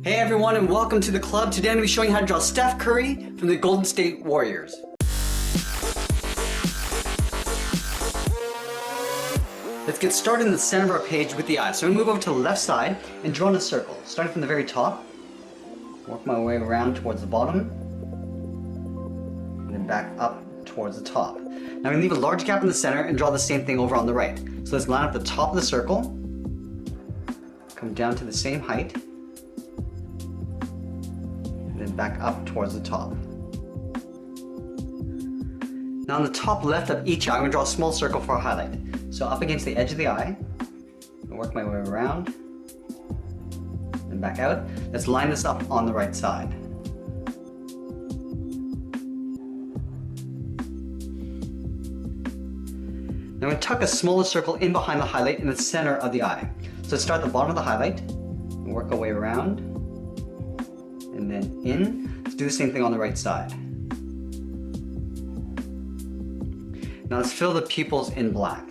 Hey everyone, and welcome to the club. Today I'm going to be showing you how to draw Steph Curry from the Golden State Warriors. Let's get started in the center of our page with the eye. So I'm going to move over to the left side and draw in a circle. Starting from the very top, work my way around towards the bottom, and then back up towards the top. Now I'm going to leave a large gap in the center and draw the same thing over on the right. So let's line up the top of the circle, come down to the same height, then back up towards the top. Now on the top left of each eye, I'm going to draw a small circle for a highlight. So up against the edge of the eye, I'll work my way around, then back out. Let's line this up on the right side. Now I'm going to tuck a smaller circle in behind the highlight in the center of the eye. So let's start at the bottom of the highlight, and work our way around, and then in. Let's do the same thing on the right side. Now let's fill the pupils in black.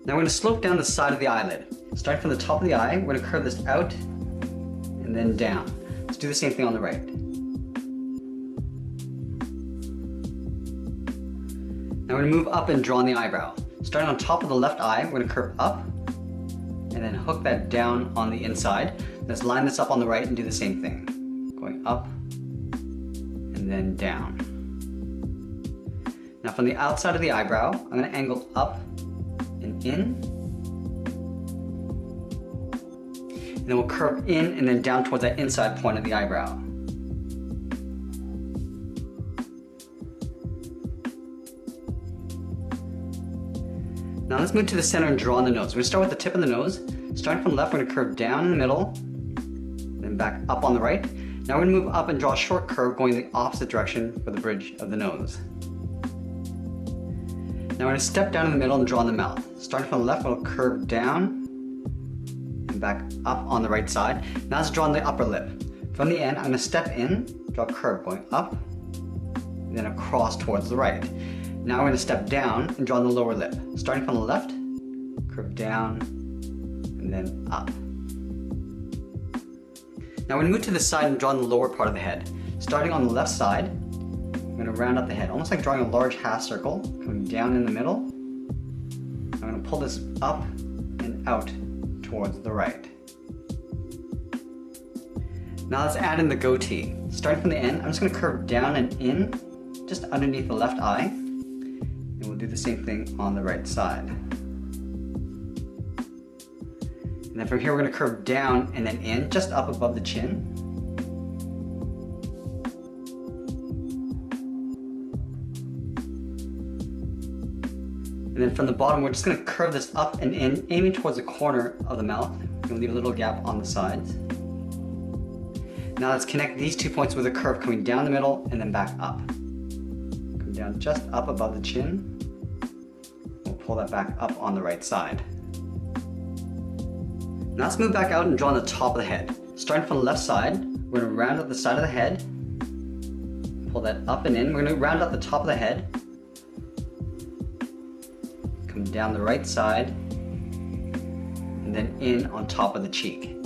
Now we're going to slope down the side of the eyelid. Starting from the top of the eye, we're going to curve this out and then down. Let's do the same thing on the right. Now we're going to move up and draw on the eyebrow. Starting on top of the left eye, we're going to curve up and then hook that down on the inside. Let's line this up on the right and do the same thing. Going up and then down. Now from the outside of the eyebrow, I'm going to angle up and in. And then we'll curve in and then down towards that inside point of the eyebrow. Now let's move to the center and draw on the nose. We're going to start with the tip of the nose. Starting from the left, we're going to curve down in the middle, then back up on the right. Now we're going to move up and draw a short curve going the opposite direction for the bridge of the nose. Now we're going to step down in the middle and draw on the mouth. Starting from the left, we'll curve down and back up on the right side. Now let's draw on the upper lip. From the end, I'm going to step in, draw a curve going up, and then across towards the right. Now we're going to step down and draw on the lower lip. Starting from the left, curve down, and then up. Now we're going to move to the side and draw on the lower part of the head. Starting on the left side, I'm going to round up the head, almost like drawing a large half circle, coming down in the middle. I'm going to pull this up and out towards the right. Now let's add in the goatee. Starting from the end, I'm just going to curve down and in, just underneath the left eye. And we'll do the same thing on the right side. And then from here we're going to curve down and then in, just up above the chin. And then from the bottom we're just going to curve this up and in, aiming towards the corner of the mouth. We're going to leave a little gap on the sides. Now let's connect these 2 points with a curve coming down the middle and then back up. Down just up above the chin. We'll pull that back up on the right side. Now let's move back out and draw on the top of the head. Starting from the left side, we're going to round up the side of the head, pull that up and in. We're going to round up the top of the head, come down the right side, and then in on top of the cheek.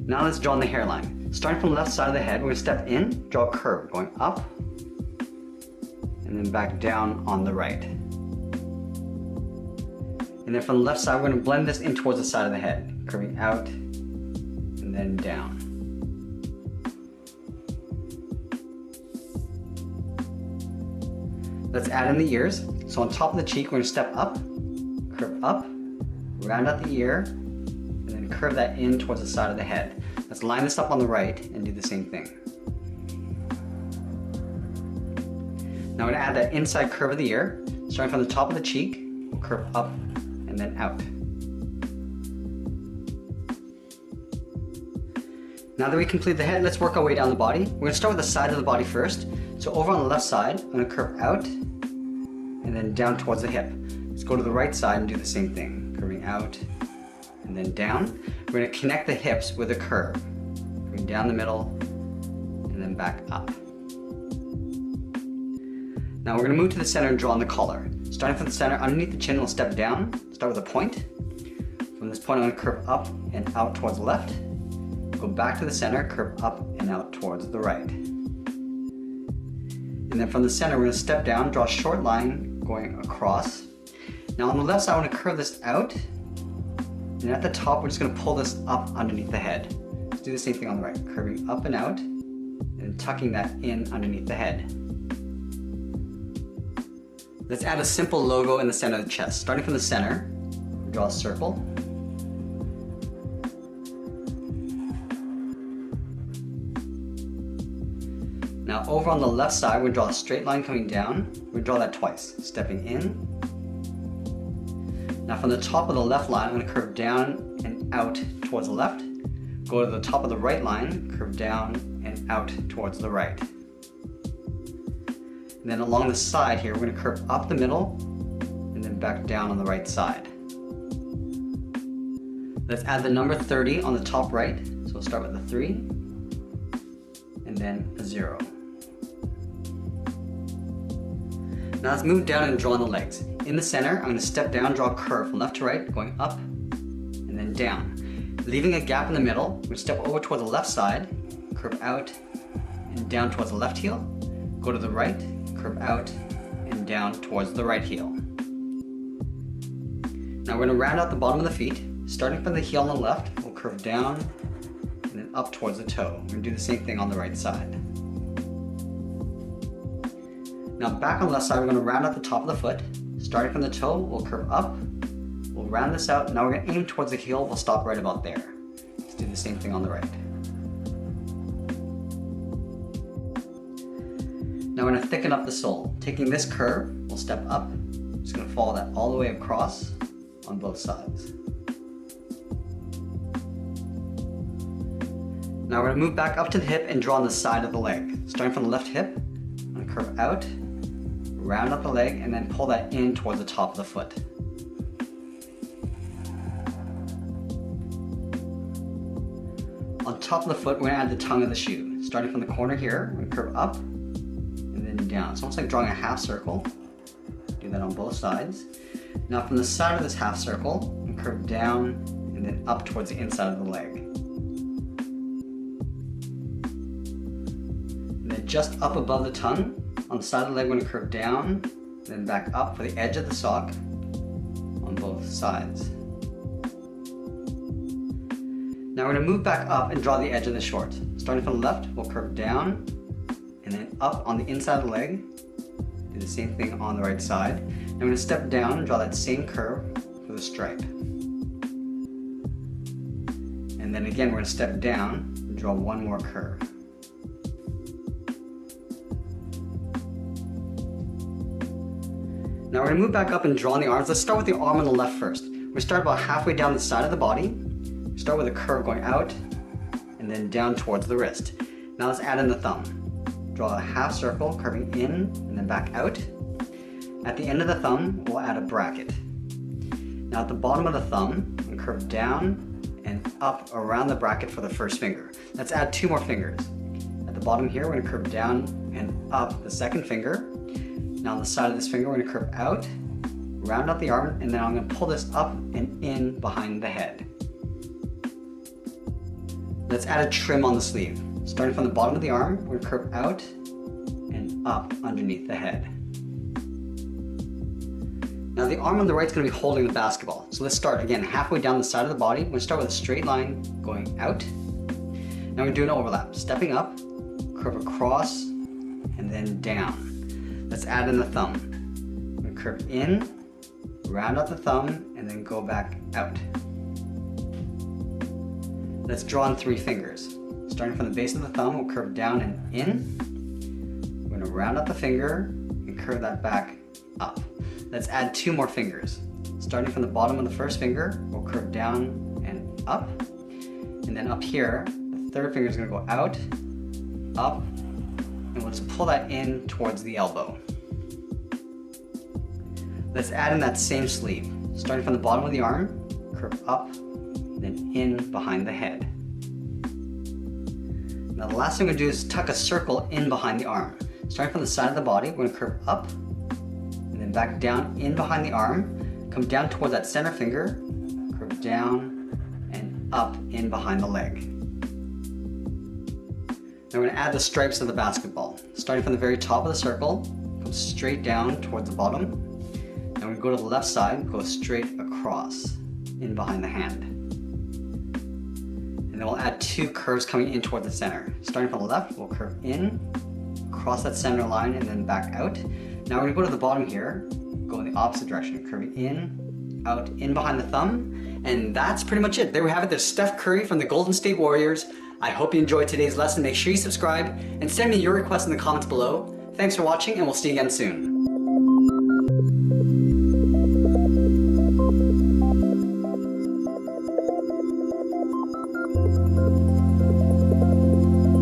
Now let's draw on the hairline. Starting from the left side of the head, we're going to step in, draw a curve going up, and then back down on the right. And then from the left side, we're going to blend this in towards the side of the head, curving out and then down. Let's add in the ears. So on top of the cheek, we're going to step up, curve up, round out the ear, and then curve that in towards the side of the head. Let's line this up on the right and do the same thing. Now I'm going to add that inside curve of the ear. Starting from the top of the cheek, we'll curve up and then out. Now that we complete the head, let's work our way down the body. We're going to start with the side of the body first. So over on the left side, I'm going to curve out and then down towards the hip. Let's go to the right side and do the same thing, curving out and then down. We're going to connect the hips with a curve, going down the middle and then back up. Now we're going to move to the center and draw on the collar. Starting from the center, underneath the chin, we'll step down, start with a point. From this point, I'm going to curve up and out towards the left. Go back to the center, curve up and out towards the right. And then from the center, we're going to step down, draw a short line going across. Now on the left side, I want to curve this out. And at the top, we're just going to pull this up underneath the head. Let's do the same thing on the right, curving up and out, and tucking that in underneath the head. Let's add a simple logo in the center of the chest. Starting from the center, draw a circle. Now over on the left side, we're going to draw a straight line coming down. We're going to draw that twice, stepping in. Now from the top of the left line, I'm going to curve down and out towards the left. Go to the top of the right line, curve down and out towards the right. And then along the side here, we're going to curve up the middle and then back down on the right side. Let's add the number 30 on the top right. So we'll start with a 3 and then a 0. Now let's move down and draw on the legs. In the center, I'm going to step down, draw a curve from left to right, going up and then down. Leaving a gap in the middle, we're going to step over towards the left side, curve out and down towards the left heel. Go to the right, curve out and down towards the right heel. Now we're going to round out the bottom of the feet. Starting from the heel on the left, we'll curve down and then up towards the toe. We're going to do the same thing on the right side. Now back on the left side, we're going to round out the top of the foot. Starting from the toe, we'll curve up. We'll round this out. Now we're going to aim towards the heel. We'll stop right about there. Let's do the same thing on the right. Now we're going to thicken up the sole. Taking this curve, we'll step up. Just going to follow that all the way across on both sides. Now we're going to move back up to the hip and draw on the side of the leg. Starting from the left hip, I'm going to curve out, round up the leg, and then pull that in towards the top of the foot. On top of the foot, we're going to add the tongue of the shoe. Starting from the corner here, we're going to curve up and then down. It's almost like drawing a half circle. Do that on both sides. Now from the side of this half circle, we're going to curve down and then up towards the inside of the leg. And then just up above the tongue, on the side of the leg, we're going to curve down, then back up for the edge of the sock on both sides. Now we're going to move back up and draw the edge of the shorts. Starting from the left, we'll curve down and then up on the inside of the leg. Do the same thing on the right side. And we're going to step down and draw that same curve for the stripe. And then again, we're going to step down and draw one more curve. Now we're going to move back up and draw on the arms. Let's start with the arm on the left first. We start about halfway down the side of the body. We start with a curve going out and then down towards the wrist. Now let's add in the thumb. Draw a half circle, curving in and then back out. At the end of the thumb, we'll add a bracket. Now at the bottom of the thumb, we curve down and up around the bracket for the first finger. Let's add 2 more fingers. At the bottom here, we're going to curve down and up the second finger. Now on the side of this finger, we're going to curve out, round out the arm, and then I'm going to pull this up and in behind the head. Let's add a trim on the sleeve. Starting from the bottom of the arm, we're going to curve out and up underneath the head. Now the arm on the right is going to be holding the basketball. So let's start again halfway down the side of the body. We're going to start with a straight line going out. Now we're going to do an overlap. Stepping up, curve across, and then down. Let's add in the thumb. We're going to curve in, round out the thumb, and then go back out. Let's draw on 3 fingers. Starting from the base of the thumb, we'll curve down and in. We're going to round out the finger and curve that back up. Let's add 2 more fingers. Starting from the bottom of the first finger, we'll curve down and up. And then up here, the third finger is going to go out, up, and we'll just pull that in towards the elbow. Let's add in that same sleeve. Starting from the bottom of the arm, curve up, then in behind the head. Now Now the last thing we're gonna do is tuck a circle in behind the arm. Starting from the side of the body, we're gonna curve up, and then back down in behind the arm, come down toward that center finger, curve down, and up in behind the leg. Now we're gonna add the stripes of the basketball. Starting from the very top of the circle, come straight down towards the bottom. Now we're gonna go to the left side, go straight across, in behind the hand. And then we'll add 2 curves coming in toward the center. Starting from the left, we'll curve in, cross that center line, and then back out. Now we're gonna go to the bottom here, go in the opposite direction, curving in, out, in behind the thumb, and that's pretty much it. There we have it. There's Steph Curry from the Golden State Warriors. I hope you enjoyed today's lesson. Make sure you subscribe and send me your requests in the comments below. Thanks for watching, and we'll see you again soon.